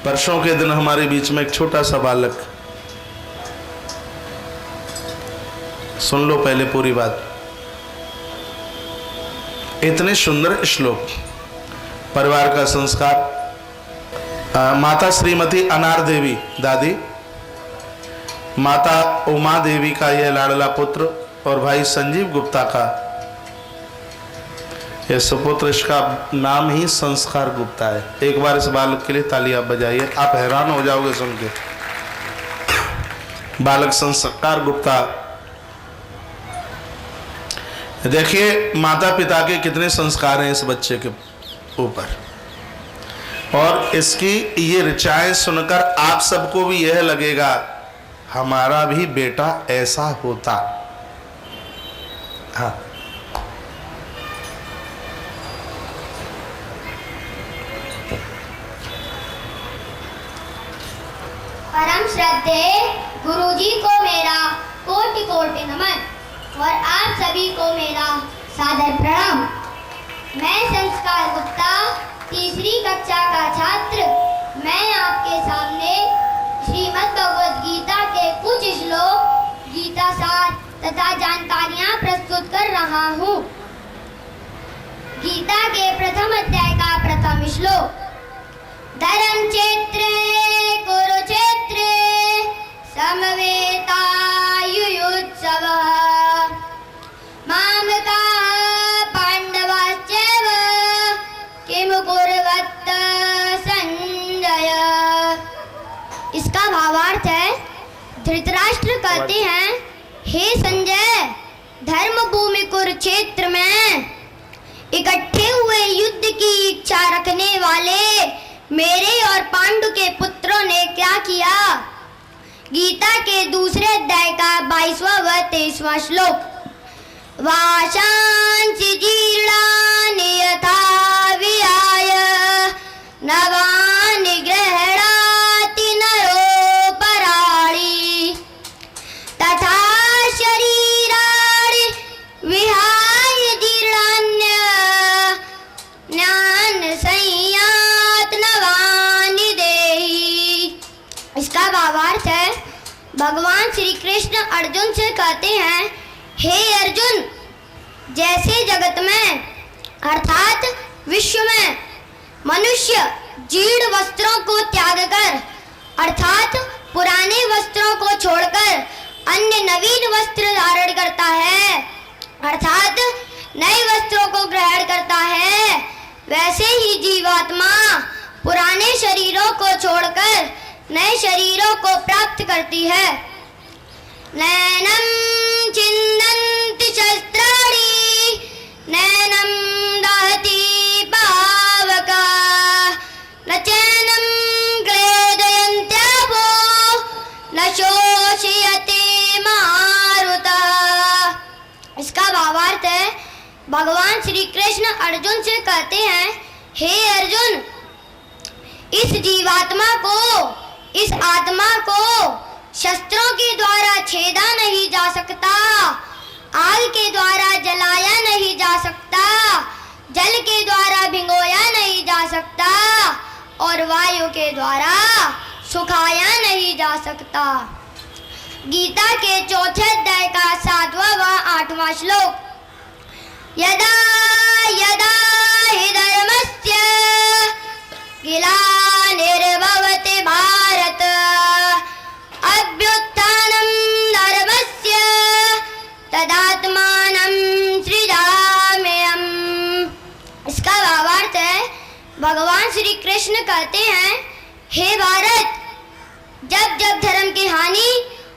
परसों के दिन हमारे बीच में एक छोटा सा बालक, सुन लो पहले पूरी बात। इतने सुंदर श्लोक, परिवार का संस्कार। माता श्रीमती अनार देवी दादी, माता उमा देवी का यह लाडला पुत्र और भाई संजीव गुप्ता का यह सुपुत्र, इसका नाम ही संस्कार गुप्ता है। एक बार इस बालक के लिए तालियां बजाइए, आप हैरान हो जाओगे सुन के। बालक संस्कार गुप्ता, देखिए माता पिता के कितने संस्कार हैं इस बच्चे के ऊपर, और इसकी ये ऋचाएं सुनकर आप सबको भी यह लगेगा हमारा भी बेटा ऐसा होता। हाँ, परम श्रद्धेय गुरुजी को मेरा कोटि कोटि नमन और आप सभी को मेरा सादर प्रणाम। मैं संस्कार गुप्ता, तीसरी कक्षा का छात्र। मैं आपके सामने श्रीमद् भगवद गीता के कुछ श्लोक, गीता सार तथा जानकारियां प्रस्तुत कर रहा हूँ। गीता के प्रथम अध्याय का प्रथम श्लोक। धर्म क्षेत्रे कुरुक्षेत्रे समवेतायुयुत्सवः मामकाः पांडवाश्चैव किम कुर्वत संजय। इसका भावार्थ है, धृतराष्ट्र कहते हैं, हे संजय, धर्म भूमि कुरुक्षेत्र में इकट्ठे हुए युद्ध की इच्छा रखने वाले मेरे और पांडु के पुत्रों ने क्या किया। गीता के दूसरे अध्याय का 22वां व 23वां श्लोक। वाशांसि जीर्णानि यथा विहाय नवानि गृह्णाति नरोपराणि तथा शरीराणि विहाय जीर्णान्य संयात नवानि देहि। इसका भावार्थ है, भगवान श्री कृष्ण अर्जुन से कहते हैं, हे अर्जुन, जैसे जगत में अर्थात विश्व में मनुष्य जीर्ण वस्त्रों को त्याग कर अर्थात पुराने वस्त्रों को छोड़कर अन्य नवीन वस्त्र धारण करता है अर्थात नए वस्त्रों को ग्रहण करता है, वैसे ही जीवात्मा पुराने शरीरों को छोड़कर नए शरीरों को प्राप्त करती है। नैनम छिन्दन्ति शस्त्राणि नैनम दहति पावका न चैनम क्लेदयन्त्यापो न शोषयते मारुता। इसका भावार्थ है, भगवान श्री कृष्ण अर्जुन से कहते हैं, हे अर्जुन, इस जीवात्मा को, इस आत्मा को शस्त्रों के द्वारा छेदा नहीं जा सकता, आग के द्वारा जलाया नहीं जा सकता, जल के द्वारा भिगोया नहीं जा सकता और वायु के द्वारा सुखाया नहीं जा सकता। गीता के चौथे अध्याय का 7वां व 8वां श्लोक। यदा यदा हि धर्मस्य ग्लानिर्भवति भारत अभ्युत्थानं धर्मस्य तदात्मानं सृजाम्यहम्। इसका भावार्थ है, भगवान श्री कृष्ण कहते हैं, हे भारत, जब जब धर्म की हानि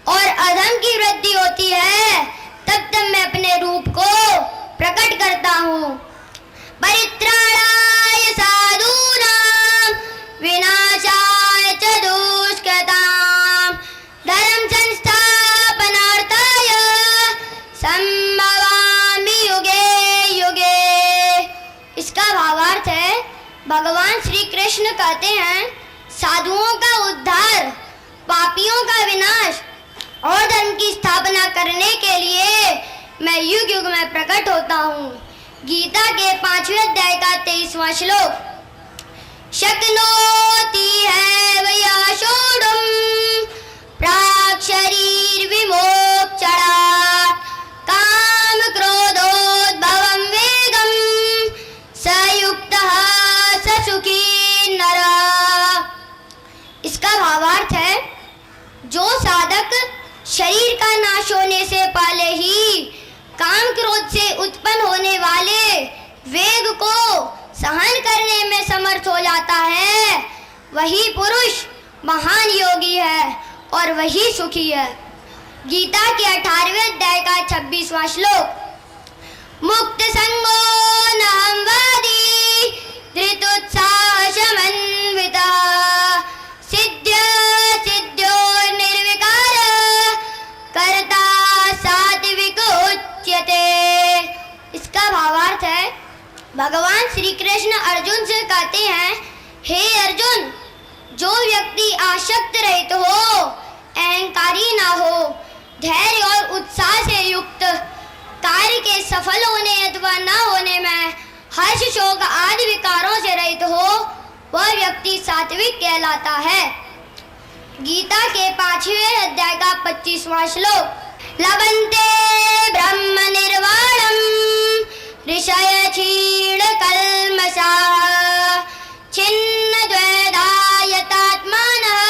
और अधर्म की वृद्धि होती है तब तब मैं अपने रूप को प्रकट करता हूँ। परित्राणाय साधूनां विनाशाय च दुष्कृतां धर्म संस्थापनार्थाय संभवामि युगे युगे। इसका भावार्थ है, भगवान श्री कृष्ण कहते हैं, साधुओं का उद्धार, पापियों का विनाश और धर्म की स्थापना करने के लिए मैं युग युग में प्रकट होता हूँ। गीता के 5वें अध्याय का 23वां श्लोक। शक्नोति है जो साधक शरीर का नाश होने से पहले ही काम क्रोध से उत्पन्न होने वाले वेग को सहन करने में समर्थ हो जाता है, वही पुरुष महान योगी है और वही सुखी है। गीता के 18वें अध्याय का 26वां श्लोक। मुक्त संगो नाम वादी धृतोत्साह समन्विता सिद्ध्य सिद्ध्यो निर्विकार कर्ता सात्विक उच्यते। इसका भावार्थ है, भगवान श्री कृष्ण अर्जुन से कहते हैं, हे अर्जुन, जो व्यक्ति आसक्त रहित हो, अहंकारी ना हो, धैर्य और उत्साह से युक्त, कार्य के सफल होने अथवा न होने में हर्ष शोक आदि विकारों से रहित हो, वह व्यक्ति सात्विक कहलाता है। गीता के 5वें अध्याय का 25वां श्लोक। लभन्ते ब्रह्म निर्वाणम ऋषय क्षीण कल्मषा छिन्न द्वैधायतात्मानः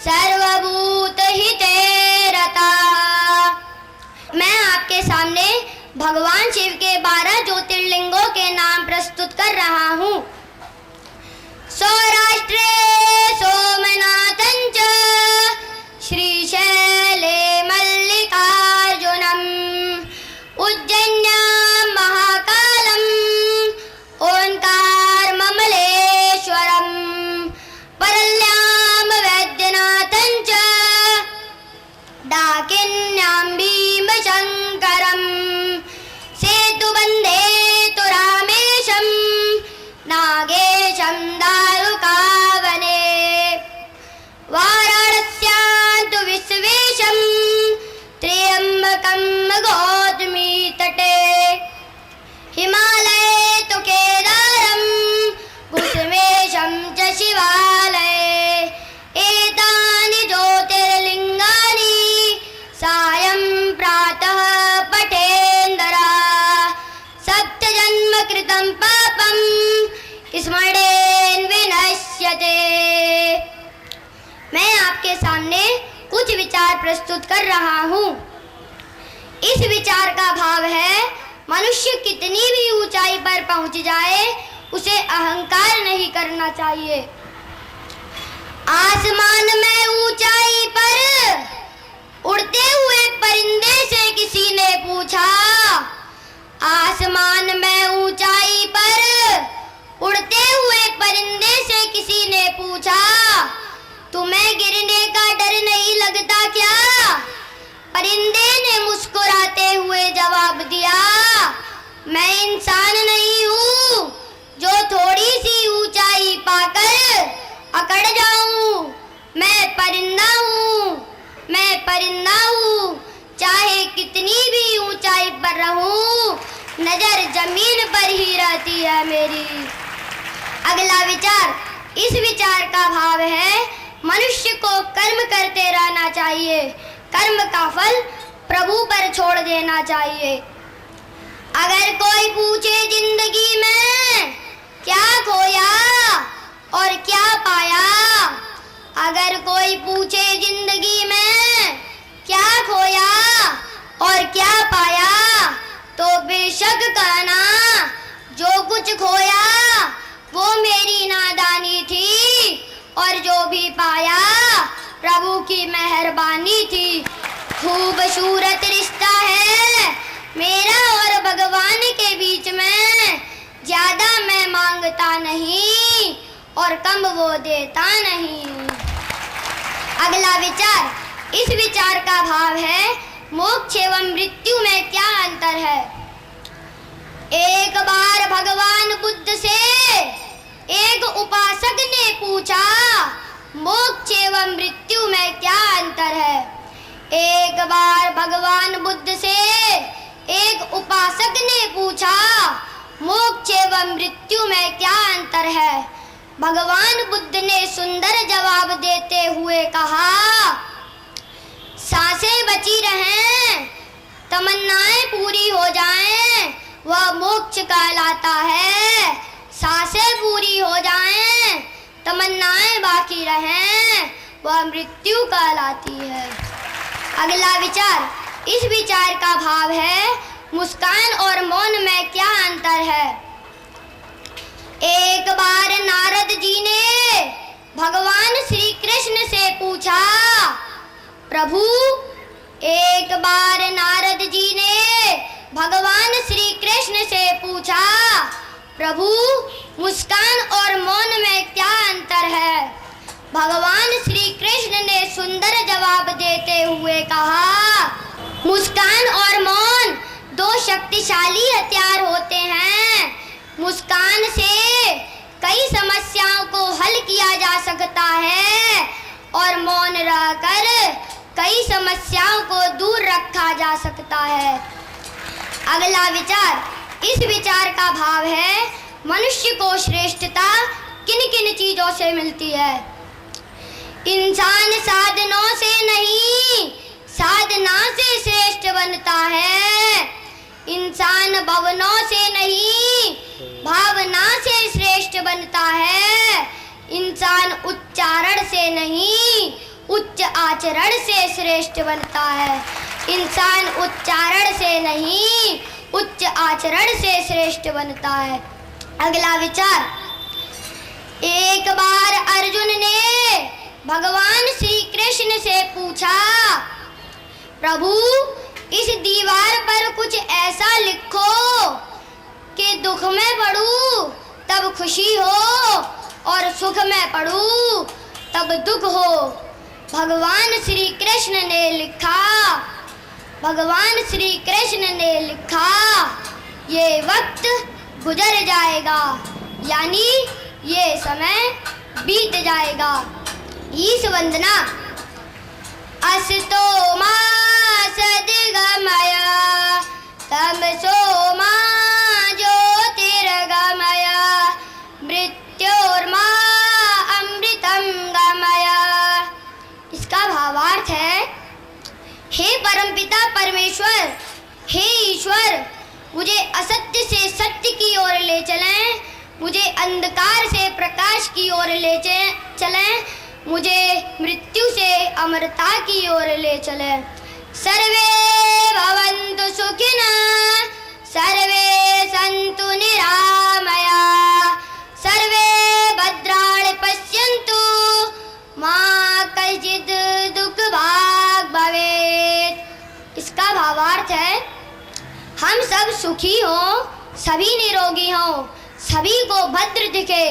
सर्वभूत हिते रता। मैं आपके सामने भगवान शिव के 12 ज्योतिर्लिंगों के नाम प्रस्तुत कर रहा हूँ। सौराष्ट्रे सोमनाथं च श्रीशैले मल्लिकार्जुनम् उज्जैन्यां महाकालम् ओंकारममलेश्वरम् परल्यां वैद्यनाथं च डाकिन्यां भीमशङ्करम् सेतुबन्धे तु रामेशं नागेशं दारुकावने वाराणस्यां तु विश्वेशं त्र्यम्बकं गौतमी तटे हिमालये तु केदारं कुसुमेशं च शिवालये एतानि ज्योतिर्लिङ्गानि सायं प्रातः पठेन्दरा सप्तजन्म कृतं पापं स्मरेन् विनश्यते। मैं आपके सामने कुछ विचार प्रस्तुत कर रहा हूँ। इस विचार का भाव है, मनुष्य कितनी भी ऊंचाई पर पहुंच जाए, उसे अहंकार नहीं करना चाहिए। आसमान में ऊंचाई पर उड़ते हुए परिंदे से किसी ने पूछा, आसमान में ऊंचाई पर उड़ते हुए परिंदे से किसी ने पूछा, तुम्हें गिरने का डर नहीं लगता क्या? परिंदे ने मुस्कुराते हुए जवाब दिया, मैं इंसान नहीं हूँ जो थोड़ी सी ऊंचाई पाकर अकड़ जाऊं। मैं परिंदा हूँ, मैं परिंदा हूँ, चाहे कितनी भी ऊंचाई पर रहूं, नजर जमीन पर ही रहती है मेरी। अगला विचार। इस विचार का भाव है, मनुष्य को कर्म करते रहना चाहिए, कर्म का फल प्रभु पर छोड़ देना चाहिए। अगर कोई पूछे जिंदगी में क्या खोया और क्या पाया, अगर कोई पूछे जिंदगी में क्या खोया और क्या पाया, तो बेशक कहना, जो कुछ खोया वो मेरी नादानी थी और जो भी पाया प्रभु की मेहरबानी थी। खूबसूरत रिश्ता है मेरा और भगवान के बीच में, ज्यादा मैं मांगता नहीं और कम वो देता नहीं। अगला विचार। इस विचार का भाव है, मोक्ष एवं मृत्यु में क्या अंतर है? एक बार भगवान बुद्ध से एक उपासक ने पूछा, मोक्ष एवं मृत्यु में क्या अंतर है? एक बार भगवान बुद्ध से एक उपासक ने पूछा, मोक्ष एवं मृत्यु में क्या अंतर है? भगवान बुद्ध ने सुंदर जवाब देते हुए कहा, सांसें बची रहें, तमन्नाएं पूरी हो जाएं, वह मोक्ष कहलाता है। सांसें पूरी हो जाएं, तमन्नाएं बाकी रहें, वह मृत्यु कहलाती है। अगला विचार, इस विचार का भाव है मुस्कान और मौन में क्या अंतर है। एक बार नारद जी ने भगवान श्री कृष्ण से पूछा, प्रभु, एक बार नारद जी ने भगवान श्री कृष्ण से पूछा, प्रभु, मुस्कान और मौन में क्या अंतर है। भगवान श्री कृष्ण ने सुंदर जवाब देते हुए कहा, मुस्कान और मौन दो शक्तिशाली हथियार होते हैं। मुस्कान से कई समस्याओं को हल किया जा सकता है और मौन रहकर कई समस्याओं को दूर रखा जा सकता है। अगला विचार, इस विचार का भाव है मनुष्य को श्रेष्ठता किन किन चीजों से मिलती है। इंसान साधनों से नहीं, साधना से श्रेष्ठ बनता है। इंसान भवनों से नहीं, भावना से श्रेष्ठ बनता है। इंसान उच्चारण से नहीं, उच्च आचरण से श्रेष्ठ बनता है। इंसान उच्चारण से नहीं, उच्च आचरण से श्रेष्ठ बनता है। अगला विचार, एक बार अर्जुन ने भगवान श्री कृष्ण से पूछा, प्रभु, इस दीवार पर कुछ ऐसा लिखो कि दुख में पढ़ूं तब खुशी हो और सुख में पढ़ूं तब दुख हो। भगवान श्री कृष्ण ने लिखा, भगवान श्री कृष्ण ने लिखा, ये वक्त गुजर जाएगा, यानी ये समय बीत जाएगा। ईश वंदना। असतो मा सद्गमय तमसो मा ज्योतिर्गमय मृत्योर्मा अमृतं गमय। इसका भावार्थ है, हे परमपिता परमेश्वर, हे ईश्वर, मुझे असत्य से सत्य की ओर ले चलें, मुझे अंधकार से प्रकाश की ओर ले चलें, मुझे मृत्यु से अमरता की ओर ले चलें। सर्वे भवन्तु सुखिनः, सर्वे सन्तु निरामया, सर्वे भद्राणि पश्यन्तु, मा कश्चित् दुःखभाग् भवेत्। इसका भावार्थ है, हम सब सुखी हों, सभी निरोगी हों, सभी को भद्र दिखे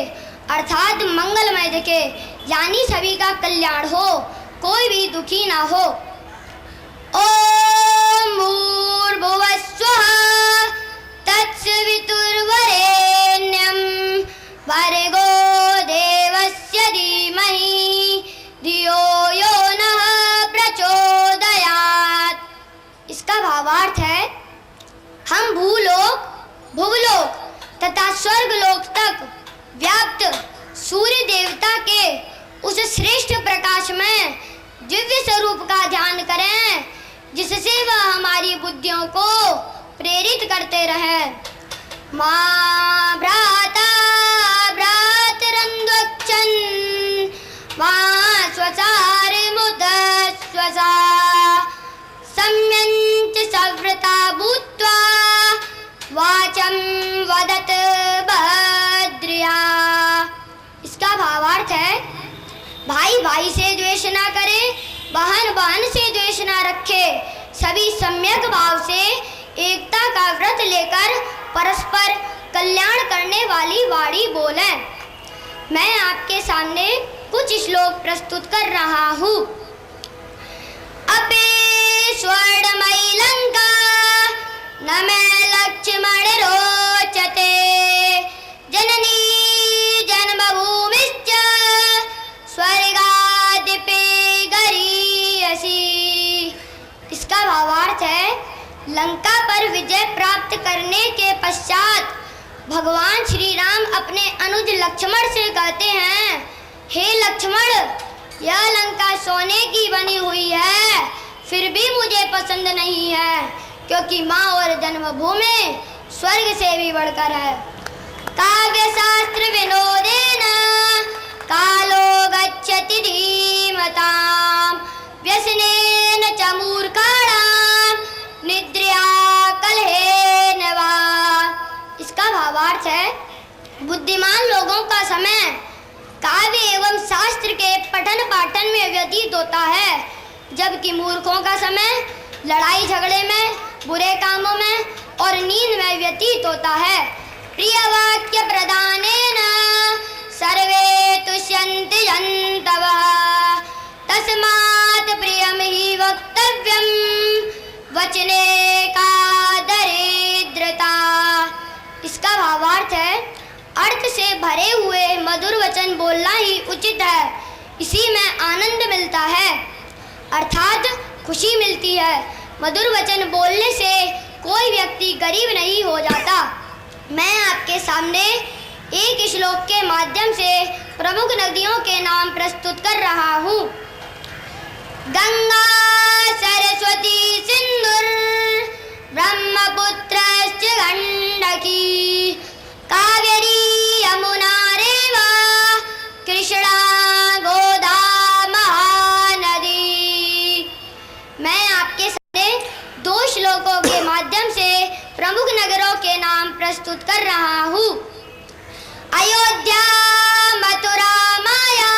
अर्थात मंगलमय दिखे, यानी सभी का कल्याण हो, कोई भी दुखी ना हो। ओम भूर्भुवः स्वः तत्सवितुर्वरेण्यं भर्गो देवस्य धीमहि धियो यो नः प्रचोदयात्। इसका भावार्थ है, हम भूलोक, भुवलोक तथा स्वर्गलोक तक व्याप्त सूर्य देवता के उस श्रेष्ठ प्रकाश में दिव्य स्वरूप का ध्यान करें, जिससे वह हमारी बुद्धियों को प्रेरित करते रहें। मां भ्राता भ्रातरन्वक्षन् मां स्वसारमुदस्वसा सम्यञ्च सव्रता भूत्वा वाचं वदत भद्र्या। इसका भावार्थ है, भाई भाई से द्वेष ना करे, बहन बहन से द्वेष ना रखे, सभी सम्यक भाव से एकता का व्रत लेकर परस्पर कल्याण करने वाली वाणी बोले। मैं आपके सामने कुछ श्लोक प्रस्तुत कर रहा हूँ। अपे स्वर्णमयी लंका न मे लक्ष्मण रोचते, जननी जन्मभूमिश्च स्वर्गादिपि गरीयसी। इसका भावार्थ है, लंका पर विजय प्राप्त करने के पश्चात भगवान श्री राम अपने अनुज लक्ष्मण से कहते हैं, हे लक्ष्मण, यह लंका सोने की बनी हुई है, फिर भी मुझे पसंद नहीं है, क्योंकि माँ और जन्मभूमि स्वर्ग से भी बढ़कर है। काव्य शास्त्र विनोदेन कालो गच्छति धीमहि धीमतां व्यसनेन च मूर्खाणां निद्रया कलहेन वा। इसका भावार्थ है, बुद्धिमान लोगों का समय काव्य एवं शास्त्र के पठन पाठन में व्यतीत होता है, जबकि मूर्खों का समय लड़ाई झगड़े में, बुरे कामों में और नींद में व्यतीत होता है। प्रिय वाक्य प्रदानेन सर्वे तुष्यन्ति जन्तवः तस्मात् प्रियम ही वक्तव्यम वचने का दरिद्रता। इसका भावार्थ है, अर्थ से भरे हुए मधुर वचन बोलना ही उचित है, इसी में आनंद मिलता है, अर्थात खुशी मिलती है। मधुर वचन बोलने से कोई व्यक्ति गरीब नहीं हो जाता। मैं आपके सामने एक श्लोक के माध्यम से प्रमुख नदियों के नाम प्रस्तुत कर रहा हूँ। गंगा सरस्वती सिंधुर ब्रह्मपुत्रश्च गंडकी कावेरी यमुना रेवा कृष्णा गोदा महानदी। मैं आपके सामने दो श्लोकों के माध्यम से प्रमुख नगरों के नाम प्रस्तुत कर रहा हूँ। अयोध्या, मथुरा, माया,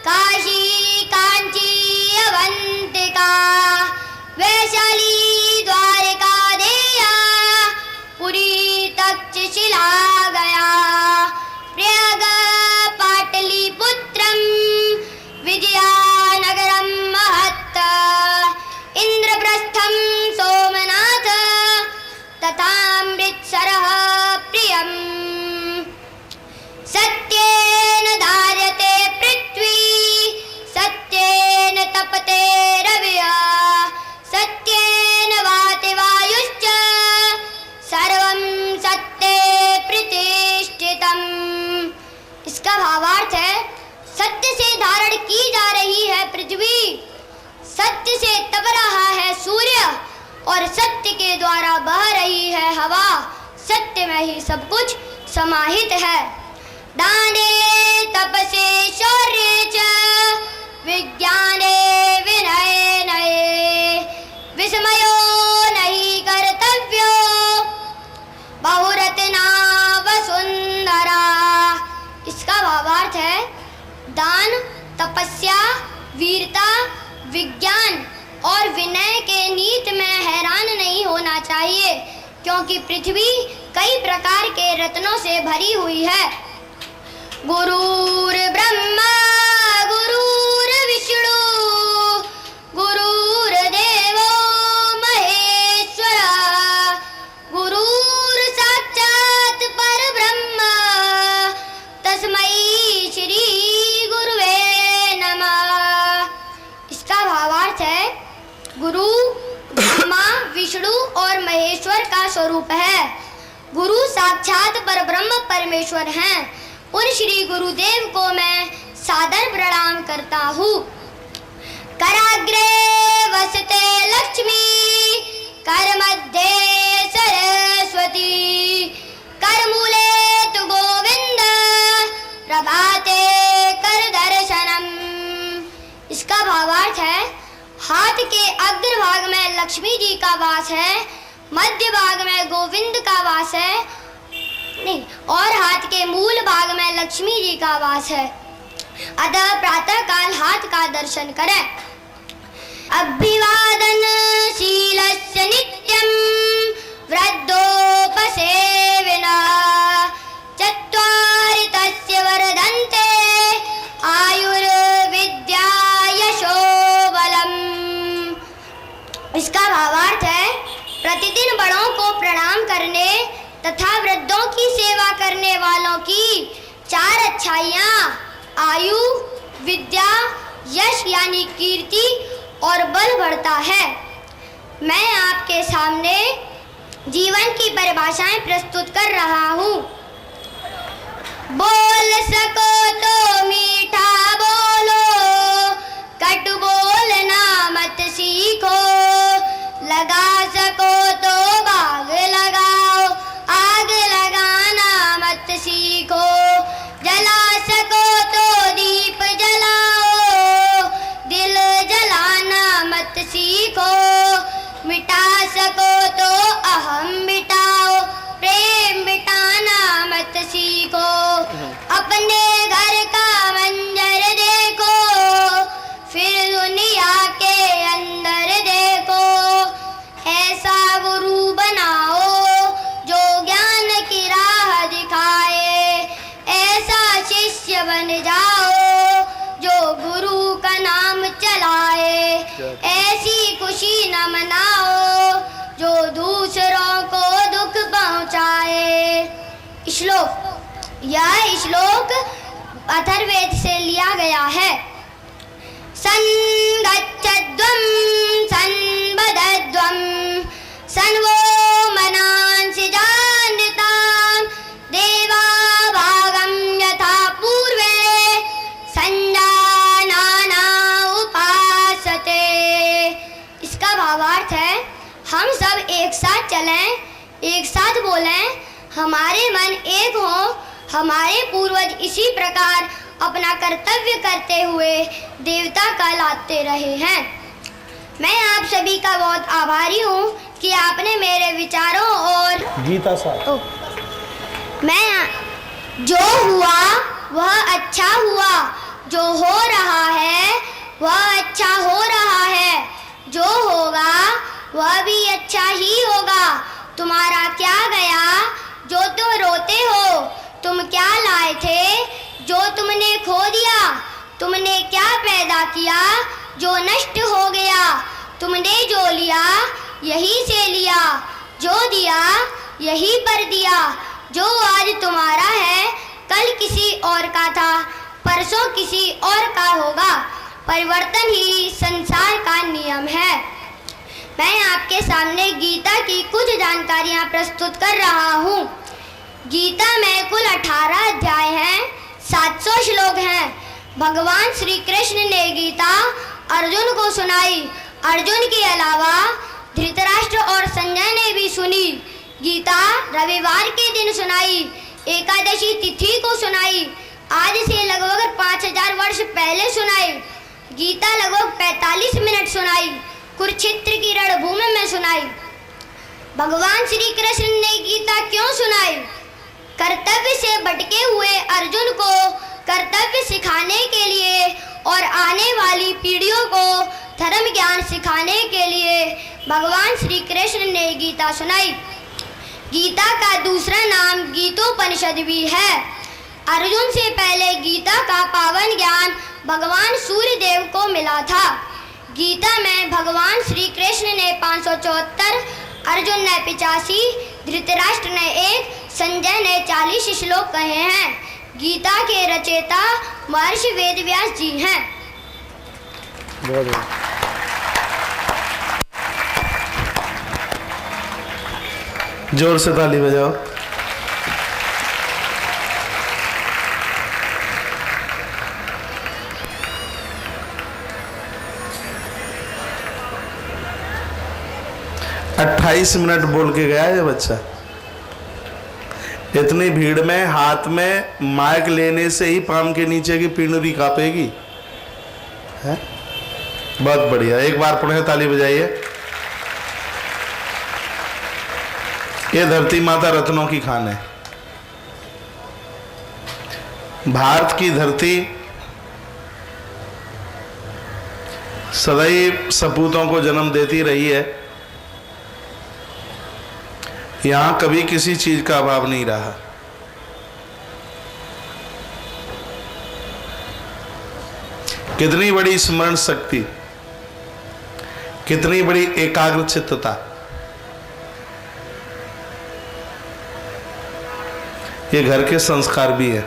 काशी, कांची, अवंतिका, वैशाली, द्वारिका, देया, पुरी, तक्षशिला गया, प्रयाग, पाटलिपुत्रम, विजयानगरम महत्, इंद्रप्रस्थम, सोमनाथ तथा अमृतसरः प्रियम्। सत्येन धार्यते पृथ्वी, सत्येन तपते रविः, सत्येन वाति वायुश्च, सर्वं सत्ये प्रतिष्ठितम्। इसका भावार्थ है, सत्य से धारण की जा रही है पृथ्वी, सत्य से तप रहा है सूर्य और सत्य के द्वारा बह रही है हवा। सत्य में ही सब कुछ समाहित है। दाने तपसे शौर्ये च विज्ञाने विनये नये विस्मयो नहीं कर्तव्यो बहुरत्ना वसुंधरा। इसका भावार्थ है, दान, तपस्या, वीरता, विज्ञान और विनय के नीत में हैरान नहीं होना चाहिए, क्योंकि पृथ्वी कई प्रकार के रत्नों से भरी हुई है। गुरुर् ब्रह्मा गुरुर्विष्णु गुरुर्देवो महेश्वरः गुरुर् साक्षात् परब्रह्म तस्मै श्री गुरुवे नमः। इसका भावार्थ है, गुरु ब्रह्मा, विष्णु और महेश्वर का स्वरूप है। गुरु साक्षात परब्रह्म परमेश्वर हैं। उन श्री गुरुदेव को मैं सादर प्रणाम करता हूँ। कराग्रे वसते लक्ष्मी, कर मध्ये सरस्वती, कर मूले तु गोविंद, प्रभाते कर दर्शनम। इसका भावार्थ है, हाथ के अग्रभाग में लक्ष्मी जी का वास है, मध्य भाग में गोविंद का वास है, नहीं, और हाथ के मूल भाग में लक्ष्मी जी का वास है। अतः प्रातः काल हाथ का दर्शन करें। अभिवादन शीलस्य नित्यं वृद्धोपसेविना चत्वारि तस्य वर्धन्ते आयुर्विद्या यशो बलम्। इसका भावार्थ है, प्रतिदिन बड़ों को प्रणाम करने तथा वृद्धों की सेवा करने वालों की 4 अच्छाइयाँ आयु, विद्या, यश यानी कीर्ति और बल बढ़ता है। मैं आपके सामने जीवन की परिभाषाएं प्रस्तुत कर रहा हूँ। बोल सको तो मीठा बोलो, कटु बोलना मत सीखो, लगा सको तो बाग लगाओ, आग लगाना मत सीखो, जला सको तो दीप जलाओ, अपने घर का मंजर देखो, फिर दुनिया के अंदर देखो। ऐसा गुरु बनाओ जो ज्ञान की राह दिखाए, ऐसा शिष्य बन जाओ जो गुरु का नाम चलाए। ऐसी खुशी न मनाओ जो दूसरों को दुख पहुंचाए। यह श्लोक अथर्ववेद से लिया गया है। संगच्छध्वं संवदध्वं सन्वो मनांसि जानतां देवा भागं यथा पूर्वे संजानाना उपासते। इसका भावार्थ है, हम सब एक साथ चलें, एक साथ बोलें, हमारे मन एक हो। हमारे पूर्वज इसी प्रकार अपना कर्तव्य करते हुए देवता कहलाते रहे हैं। मैं आप सभी का बहुत आभारी हूँ कि आपने मेरे विचारों और गीता साहब जो हुआ वह अच्छा हुआ, जो हो रहा है वह अच्छा हो रहा है, जो होगा वह भी अच्छा ही होगा। तुम्हारा क्या गया जो तुम रोते हो? तुम क्या लाए थे जो तुमने खो दिया? तुमने क्या पैदा किया जो नष्ट हो गया? तुमने जो लिया यही से लिया, जो दिया यही पर दिया। जो आज तुम्हारा है कल किसी और का था, परसों किसी और का होगा। परिवर्तन ही संसार का नियम है। मैं आपके सामने गीता की कुछ जानकारियां प्रस्तुत कर रहा हूँ। गीता में कुल 18 अध्याय हैं, 700 श्लोक हैं। भगवान श्री कृष्ण ने गीता अर्जुन को सुनाई। अर्जुन के अलावा धृतराष्ट्र और संजय ने भी सुनी। गीता रविवार के दिन सुनाई, एकादशी तिथि को सुनाई। आज से लगभग 5000 वर्ष पहले सुनाई। गीता लगभग 45 मिनट सुनाई। कुरुक्षेत्र की रणभूमि में सुनाई। भगवान श्री कृष्ण ने गीता क्यों सुनाई? कर्तव्य से भटके हुए अर्जुन को कर्तव्य सिखाने के लिए और आने वाली पीढ़ियों को धर्म ज्ञान सिखाने के लिए भगवान श्री कृष्ण ने गीता सुनाई। गीता का दूसरा नाम गीतोपनिषद भी है। अर्जुन से पहले गीता का पावन ज्ञान भगवान सूर्य देव को मिला था। गीता में भगवान श्री कृष्ण ने 574, अर्जुन ने 85, धृतराष्ट्र ने 1, संजय ने 40 श्लोक कहे हैं। गीता के रचयिता महर्षि वेदव्यास जी हैं। जोर से ताली बजाओ। अट्ठाईस मिनट बोल के गया ये बच्चा। इतनी भीड़ में हाथ में माइक लेने से ही पाम के नीचे की पिंडली कांपेगी। है बहुत बढ़िया। एक बार पुनः ताली बजाइए। ये धरती माता रत्नों की खान है। भारत की धरती सदैव सपूतों को जन्म देती रही है। यहां कभी किसी चीज का अभाव नहीं रहा। कितनी बड़ी स्मरण शक्ति, कितनी बड़ी एकाग्र चित्तता। ये घर के संस्कार भी है।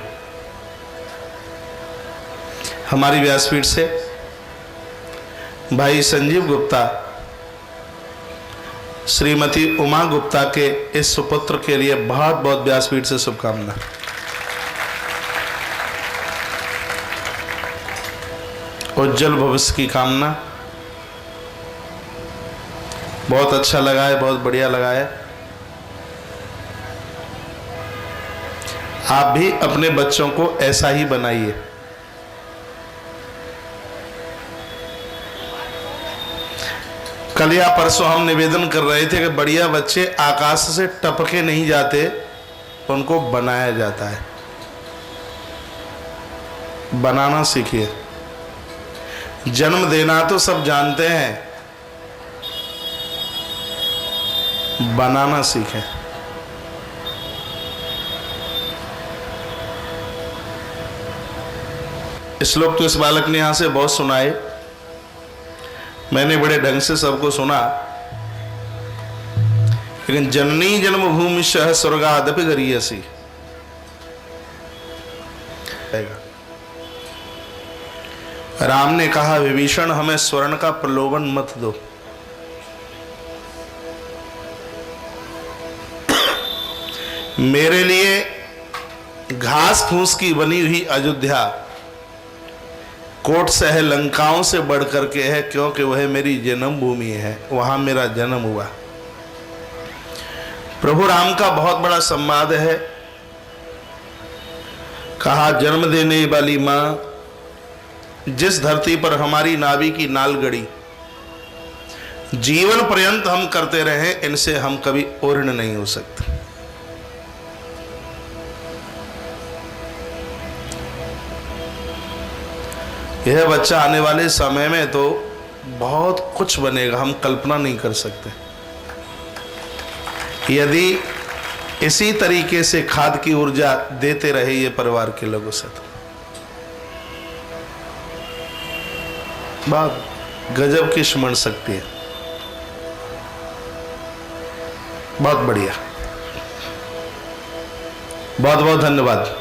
हमारी व्यासपीठ से भाई संजीव गुप्ता, श्रीमती उमा गुप्ता के इस सुपुत्र के लिए बहुत बहुत व्यासपीठ से शुभकामना। उज्जवल भविष्य की कामना। बहुत अच्छा लगा है, बहुत बढ़िया लगा है। आप भी अपने बच्चों को ऐसा ही बनाइए। कल या परसों हम निवेदन कर रहे थे कि बढ़िया बच्चे आकाश से टपके नहीं जाते, उनको बनाया जाता है। बनाना सीखिए। जन्म देना तो सब जानते हैं, बनाना सीखें। श्लोक तो इस बालक ने यहां से बहुत सुनाए, मैंने बड़े ढंग से सबको सुना, लेकिन जननी जन्मभूमि सह स्वर्गादपि गरीयसी। राम ने कहा, विभीषण हमें स्वर्ण का प्रलोभन मत दो। मेरे लिए घास फूस की बनी हुई अयोध्या कोट सह लंकाओं से बढ़ करके है, क्योंकि वह मेरी जन्मभूमि है, वहां मेरा जन्म हुआ। प्रभु राम का बहुत बड़ा संवाद है। कहा, जन्म देने वाली मां, जिस धरती पर हमारी नाभि की नाल गड़ी, जीवन पर्यंत हम करते रहे, इनसे हम कभी ओर्ण नहीं हो सकते। यह बच्चा आने वाले समय में तो बहुत कुछ बनेगा, हम कल्पना नहीं कर सकते। यदि इसी तरीके से खाद की ऊर्जा देते रहे ये परिवार के लोगों से, तो बात गजब की स्मरण शक्ति है। बहुत बढ़िया, बहुत बहुत धन्यवाद।